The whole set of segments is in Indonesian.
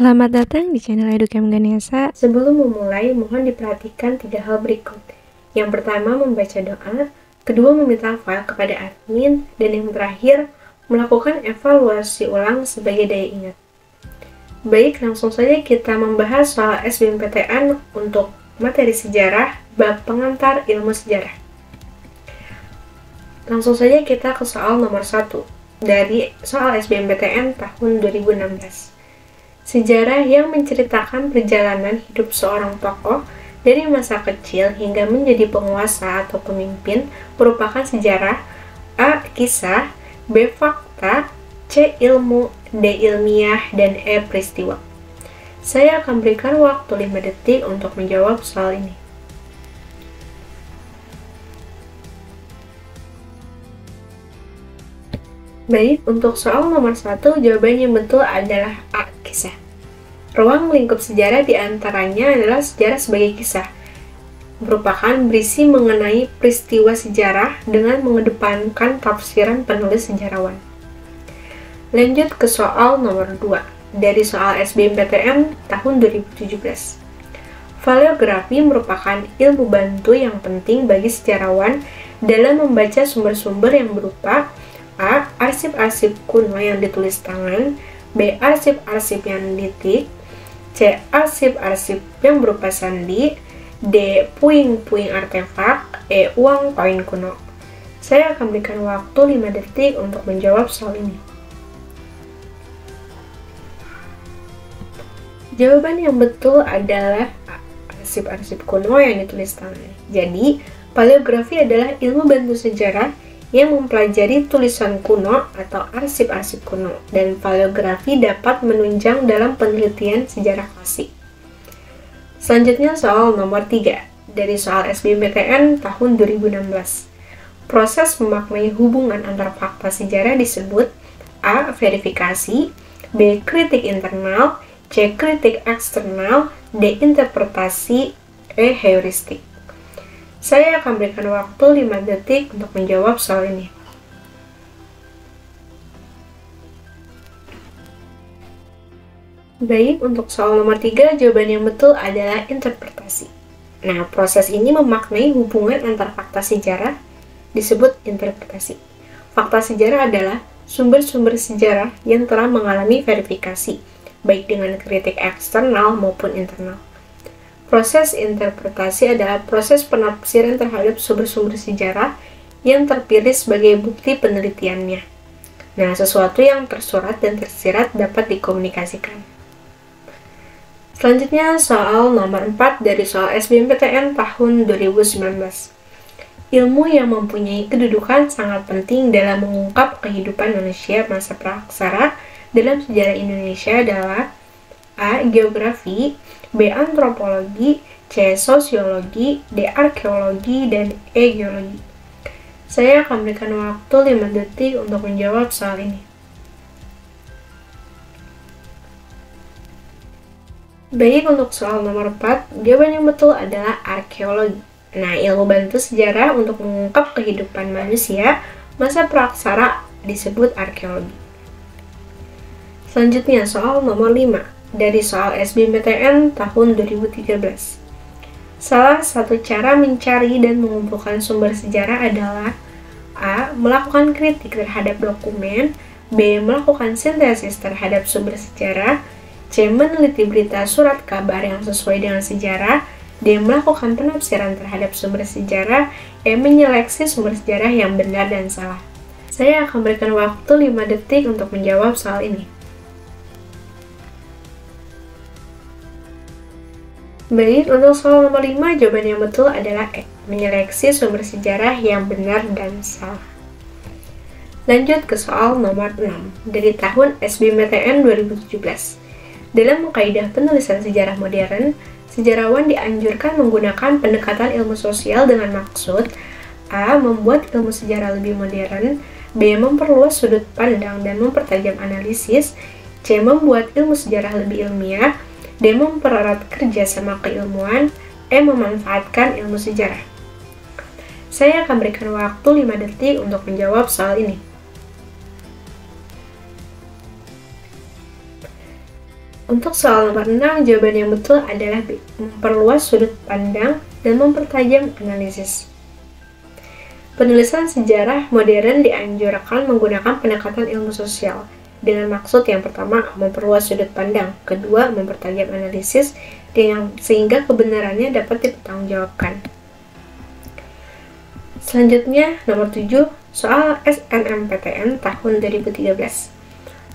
Selamat datang di channel Educam Ganesha. Sebelum memulai, mohon diperhatikan 3 hal berikut. Yang pertama, membaca doa. Kedua, meminta file kepada admin. Dan yang terakhir, melakukan evaluasi ulang sebagai daya ingat. Baik, langsung saja kita membahas soal SBMPTN untuk materi sejarah, bab pengantar ilmu sejarah. Langsung saja kita ke soal nomor 1 dari soal SBMPTN tahun 2016. Sejarah yang menceritakan perjalanan hidup seorang tokoh dari masa kecil hingga menjadi penguasa atau pemimpin merupakan sejarah A. Kisah, B. Fakta, C. Ilmu, D. Ilmiah, dan E. Peristiwa. Saya akan berikan waktu 5 detik untuk menjawab soal ini. Baik, untuk soal nomor 1, jawaban yang betul adalah A. Kisah. Ruang lingkup sejarah diantaranya adalah sejarah sebagai kisah, merupakan berisi mengenai peristiwa sejarah dengan mengedepankan tafsiran penulis sejarawan. Lanjut ke soal nomor 2, dari soal SBMPTN tahun 2017. Paleografi merupakan ilmu bantu yang penting bagi sejarawan dalam membaca sumber-sumber yang berupa A. Arsip-arsip kuno yang ditulis tangan, B. Arsip-arsip yang ditik, C. Arsip-arsip yang berupa sandi, D. Puing-puing artefak, E. Uang koin kuno. Saya akan berikan waktu 5 detik untuk menjawab soal ini. Jawaban yang betul adalah arsip-arsip kuno yang ditulis tangan. Jadi, paleografi adalah ilmu bantu sejarah yang mempelajari tulisan kuno atau arsip-arsip kuno, dan paleografi dapat menunjang dalam penelitian sejarah klasik. Selanjutnya soal nomor 3, dari soal SBMPTN tahun 2016. Proses memaknai hubungan antar fakta sejarah disebut A. Verifikasi, B. Kritik internal, C. Kritik eksternal, D. Interpretasi, E. Heuristik. Saya akan berikan waktu 5 detik untuk menjawab soal ini. Baik, untuk soal nomor 3, jawaban yang betul adalah interpretasi. Nah, proses ini memaknai hubungan antar fakta sejarah disebut interpretasi. Fakta sejarah adalah sumber-sumber sejarah yang telah mengalami verifikasi, baik dengan kritik eksternal maupun internal. Proses interpretasi adalah proses penafsiran terhadap sumber-sumber sejarah yang terpilih sebagai bukti penelitiannya. Nah, sesuatu yang tersurat dan tersirat dapat dikomunikasikan. Selanjutnya, soal nomor 4 dari soal SBMPTN tahun 2019. Ilmu yang mempunyai kedudukan sangat penting dalam mengungkap kehidupan manusia masa praksara dalam sejarah Indonesia adalah A. Geografi, B. Antropologi, C. Sosiologi, D. Arkeologi, dan E. Geologi. Saya akan berikan waktu 5 detik untuk menjawab soal ini. Baik, untuk soal nomor 4, jawaban yang betul adalah arkeologi. Nah, ilmu bantu sejarah untuk mengungkap kehidupan manusia masa praksara disebut arkeologi. Selanjutnya, soal nomor 5. Dari soal SBMPTN tahun 2013. Salah satu cara mencari dan mengumpulkan sumber sejarah adalah A. Melakukan kritik terhadap dokumen, B. Melakukan sintesis terhadap sumber sejarah, C. Meneliti berita surat kabar yang sesuai dengan sejarah, D. Melakukan penafsiran terhadap sumber sejarah, E. Menyeleksi sumber sejarah yang benar dan salah. Saya akan berikan waktu 5 detik untuk menjawab soal ini. Baik, untuk soal nomor 5, jawaban yang betul adalah E. Menyeleksi sumber sejarah yang benar dan salah. Lanjut ke soal nomor 6, dari tahun SBMPTN 2017. Dalam kaidah penulisan sejarah modern, sejarawan dianjurkan menggunakan pendekatan ilmu sosial dengan maksud A. Membuat ilmu sejarah lebih modern, B. Memperluas sudut pandang dan mempertajam analisis, C. Membuat ilmu sejarah lebih ilmiah, D. Mempererat kerjasama keilmuan, E. Memanfaatkan ilmu sejarah. Saya akan berikan waktu 5 detik untuk menjawab soal ini. Untuk soal nomor 6, jawaban yang betul adalah B. Memperluas sudut pandang dan mempertajam analisis. Penulisan sejarah modern dianjurkan menggunakan pendekatan ilmu sosial dengan maksud yang pertama, memperluas sudut pandang, kedua, mempertajam analisis, sehingga kebenarannya dapat dipertanggungjawabkan. Selanjutnya, nomor 7, soal SNMPTN tahun 2013.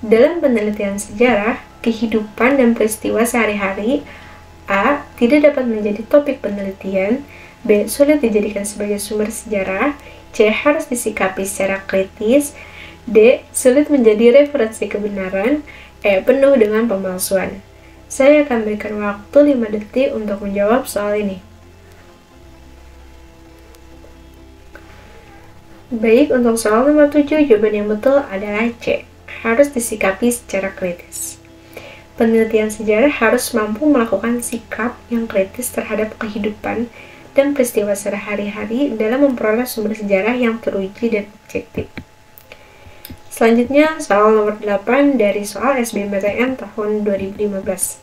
Dalam penelitian sejarah, kehidupan dan peristiwa sehari-hari, A. Tidak dapat menjadi topik penelitian, B. Sulit dijadikan sebagai sumber sejarah, C. Harus disikapi secara kritis, D. Sulit menjadi referensi kebenaran, E. Penuh dengan pemalsuan. Saya akan berikan waktu 5 detik untuk menjawab soal ini. Baik, untuk soal nomor 7, jawaban yang betul adalah C. Harus disikapi secara kritis. Penelitian sejarah harus mampu melakukan sikap yang kritis terhadap kehidupan dan peristiwa sehari-hari dalam memperoleh sumber sejarah yang teruji dan objektif. Selanjutnya, soal nomor 8 dari soal SBMPTN tahun 2015.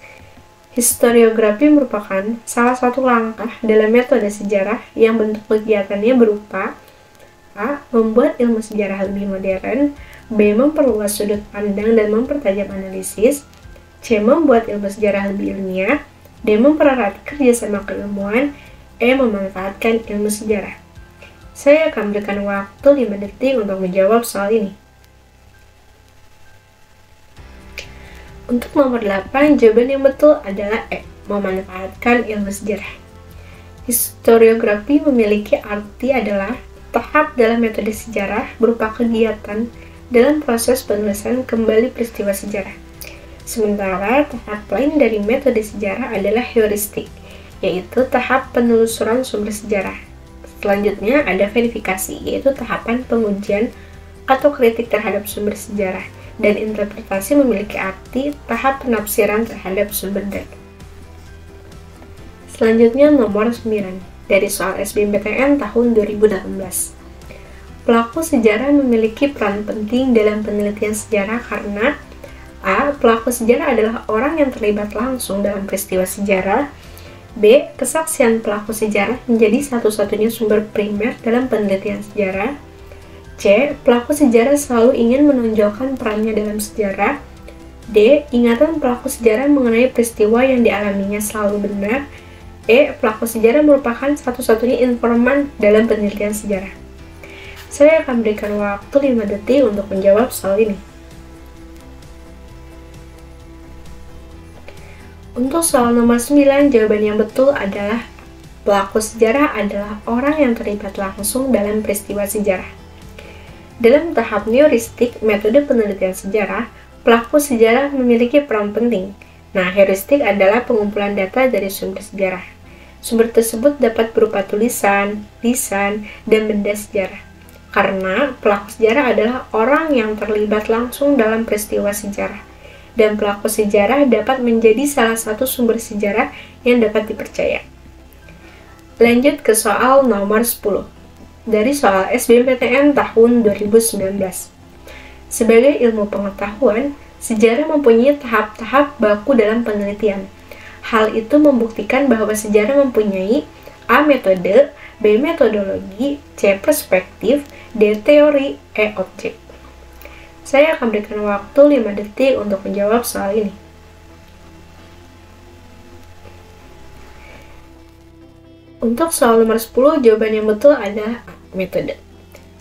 Historiografi merupakan salah satu langkah dalam metode sejarah yang bentuk kegiatannya berupa A. Membuat ilmu sejarah lebih modern, B. Memperluas sudut pandang dan mempertajam analisis, C. Membuat ilmu sejarah lebih ilmiah, D. Mempererat kerjasama keilmuan, E. Memanfaatkan ilmu sejarah. Saya akan berikan waktu 5 detik untuk menjawab soal ini. Untuk nomor 8, jawaban yang betul adalah E. Memanfaatkan ilmu sejarah. Historiografi memiliki arti adalah tahap dalam metode sejarah berupa kegiatan dalam proses penulisan kembali peristiwa sejarah. Sementara tahap lain dari metode sejarah adalah heuristik, yaitu tahap penelusuran sumber sejarah. Selanjutnya ada verifikasi, yaitu tahapan pengujian atau kritik terhadap sumber sejarah, dan interpretasi memiliki arti tahap penafsiran terhadap sumber data. Selanjutnya nomor 9 dari soal SBMPTN tahun 2018. Pelaku sejarah memiliki peran penting dalam penelitian sejarah karena A. Pelaku sejarah adalah orang yang terlibat langsung dalam peristiwa sejarah, B. Kesaksian pelaku sejarah menjadi satu-satunya sumber primer dalam penelitian sejarah, C. Pelaku sejarah selalu ingin menonjolkan perannya dalam sejarah, D. Ingatan pelaku sejarah mengenai peristiwa yang dialaminya selalu benar, E. Pelaku sejarah merupakan satu-satunya informan dalam penelitian sejarah. Saya akan berikan waktu 5 detik untuk menjawab soal ini. Untuk soal nomor 9, jawaban yang betul adalah pelaku sejarah adalah orang yang terlibat langsung dalam peristiwa sejarah. Dalam tahap heuristik metode penelitian sejarah, pelaku sejarah memiliki peran penting. Nah, heuristik adalah pengumpulan data dari sumber sejarah. Sumber tersebut dapat berupa tulisan, lisan, dan benda sejarah. Karena pelaku sejarah adalah orang yang terlibat langsung dalam peristiwa sejarah, dan pelaku sejarah dapat menjadi salah satu sumber sejarah yang dapat dipercaya. Lanjut ke soal nomor 10 dari soal SBMPTN tahun 2019. Sebagai ilmu pengetahuan, sejarah mempunyai tahap-tahap baku dalam penelitian. Hal itu membuktikan bahwa sejarah mempunyai A. Metode, B. Metodologi, C. Perspektif, D. Teori, E. Objek. Saya akan berikan waktu 5 detik untuk menjawab soal ini. Untuk soal nomor 10, jawaban yang betul adalah metode.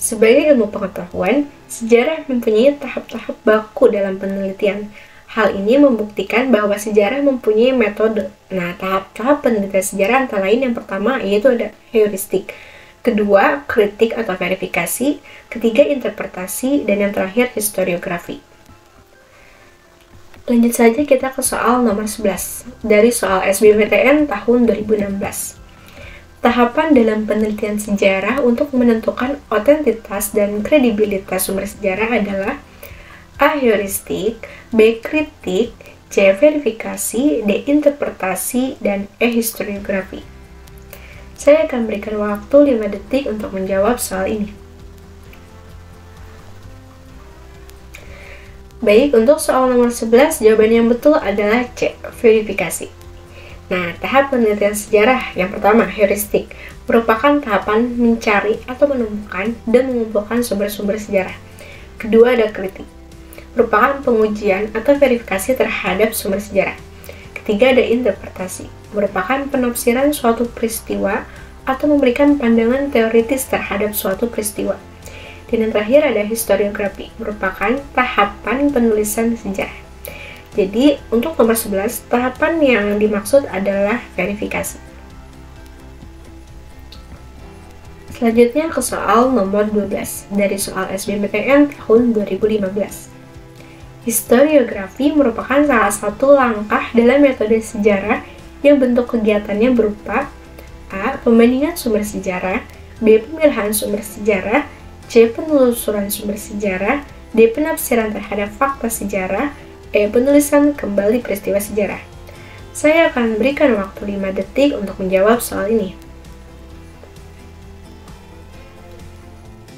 Sebagai ilmu pengetahuan, sejarah mempunyai tahap-tahap baku dalam penelitian. Hal ini membuktikan bahwa sejarah mempunyai metode. Nah, tahap-tahap penelitian sejarah antara lain yang pertama yaitu ada heuristik, kedua kritik atau verifikasi, ketiga interpretasi, dan yang terakhir historiografi. Lanjut saja kita ke soal nomor 11 dari soal SBMPTN tahun 2016. Tahapan dalam penelitian sejarah untuk menentukan otentitas dan kredibilitas sumber sejarah adalah A. Heuristik, B. Kritik, C. Verifikasi, D. Interpretasi, dan E. Historiografi. Saya akan berikan waktu 5 detik untuk menjawab soal ini. Baik, untuk soal nomor 11, jawaban yang betul adalah C, verifikasi. Nah, tahap penelitian sejarah yang pertama, heuristik, merupakan tahapan mencari atau menemukan dan mengumpulkan sumber-sumber sejarah. Kedua ada kritik, merupakan pengujian atau verifikasi terhadap sumber sejarah. Ketiga ada interpretasi, merupakan penafsiran suatu peristiwa atau memberikan pandangan teoritis terhadap suatu peristiwa. Dan yang terakhir ada historiografi, merupakan tahapan penulisan sejarah. Jadi, untuk nomor 11, tahapan yang dimaksud adalah verifikasi. Selanjutnya ke soal nomor 12, dari soal SBMPTN tahun 2015. Historiografi merupakan salah satu langkah dalam metode sejarah yang bentuk kegiatannya berupa A. Pembandingan sumber sejarah, B. Pemilihan sumber sejarah, C. Penelusuran sumber sejarah, D. Penafsiran terhadap fakta sejarah, E. Penulisan kembali peristiwa sejarah. Saya akan berikan waktu 5 detik untuk menjawab soal ini.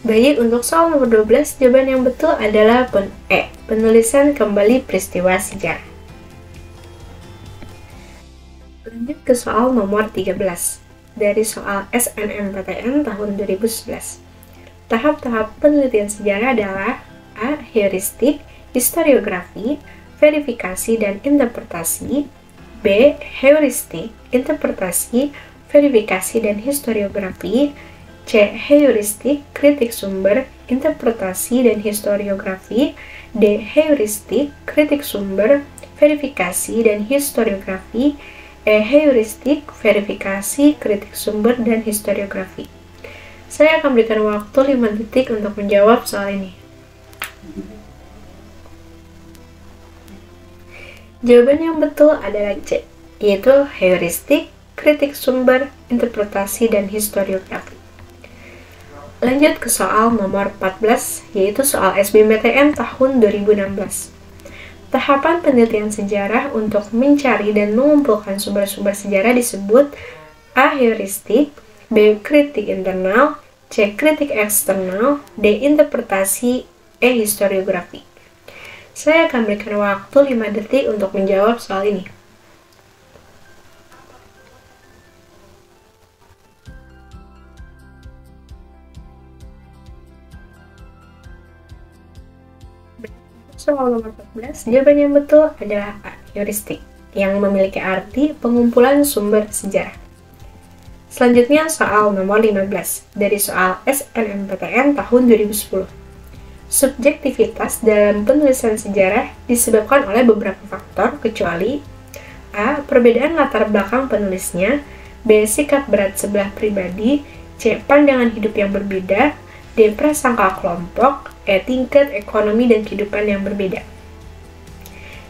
Baik, untuk soal nomor 12, jawaban yang betul adalah E. Penulisan kembali peristiwa sejarah. Lanjut ke soal nomor 13, dari soal SNMPTN tahun 2011. Tahap-tahap penelitian sejarah adalah A. Heuristik, historiografi, verifikasi, dan interpretasi. B. Heuristik, interpretasi, verifikasi, dan historiografi. C. Heuristik, kritik sumber, interpretasi, dan historiografi. D. Heuristik, kritik sumber, verifikasi, dan historiografi. E. Heuristik, verifikasi, kritik sumber, dan historiografi. Saya akan berikan waktu 5 detik untuk menjawab soal ini. Jawaban yang betul adalah C, yaitu heuristik, kritik sumber, interpretasi, dan historiografi. Lanjut ke soal nomor 14, yaitu soal SBMPTN tahun 2016. Tahapan penelitian sejarah untuk mencari dan mengumpulkan sumber-sumber sejarah disebut A. Heuristik, B. Kritik internal, C. Kritik eksternal, D. Interpretasi, E. Historiografi. Saya akan berikan waktu 5 detik untuk menjawab soal ini. Soal nomor 14, jawaban yang betul adalah A. Heuristik, yang memiliki arti pengumpulan sumber sejarah. Selanjutnya soal nomor 15, dari soal SNMPTN tahun 2010. Subjektivitas dalam penulisan sejarah disebabkan oleh beberapa faktor, kecuali A. Perbedaan latar belakang penulisnya, B. Sikap berat sebelah pribadi, C. Pandangan hidup yang berbeda, D. Prasangka kelompok, E. Tingkat ekonomi dan kehidupan yang berbeda.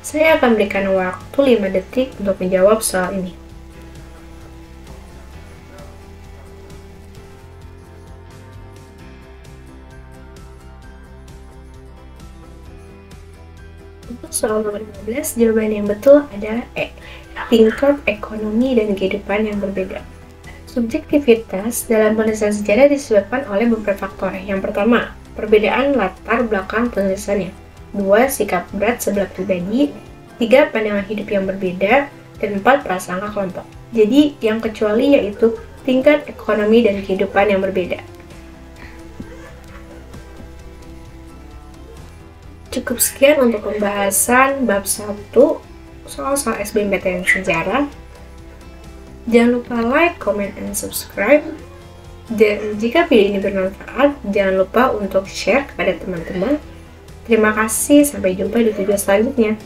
Saya akan berikan waktu 5 detik untuk menjawab soal ini. Untuk soal nomor 15, jawaban yang betul adalah E. Tingkat ekonomi dan kehidupan yang berbeda. Subjektivitas dalam penulisan sejarah disebabkan oleh beberapa faktor. Yang pertama, perbedaan latar belakang penulisannya. 2. Sikap berat sebelah pribadi. 3. Pandangan hidup yang berbeda. Dan 4. Prasangka kelompok. Jadi, yang kecuali yaitu tingkat ekonomi dan kehidupan yang berbeda. Cukup sekian untuk pembahasan bab 1 soal-soal SBMPTN sejarah. Jangan lupa like, comment, and subscribe. Dan jika video ini bermanfaat, jangan lupa untuk share kepada teman-teman. Terima kasih, sampai jumpa di video selanjutnya.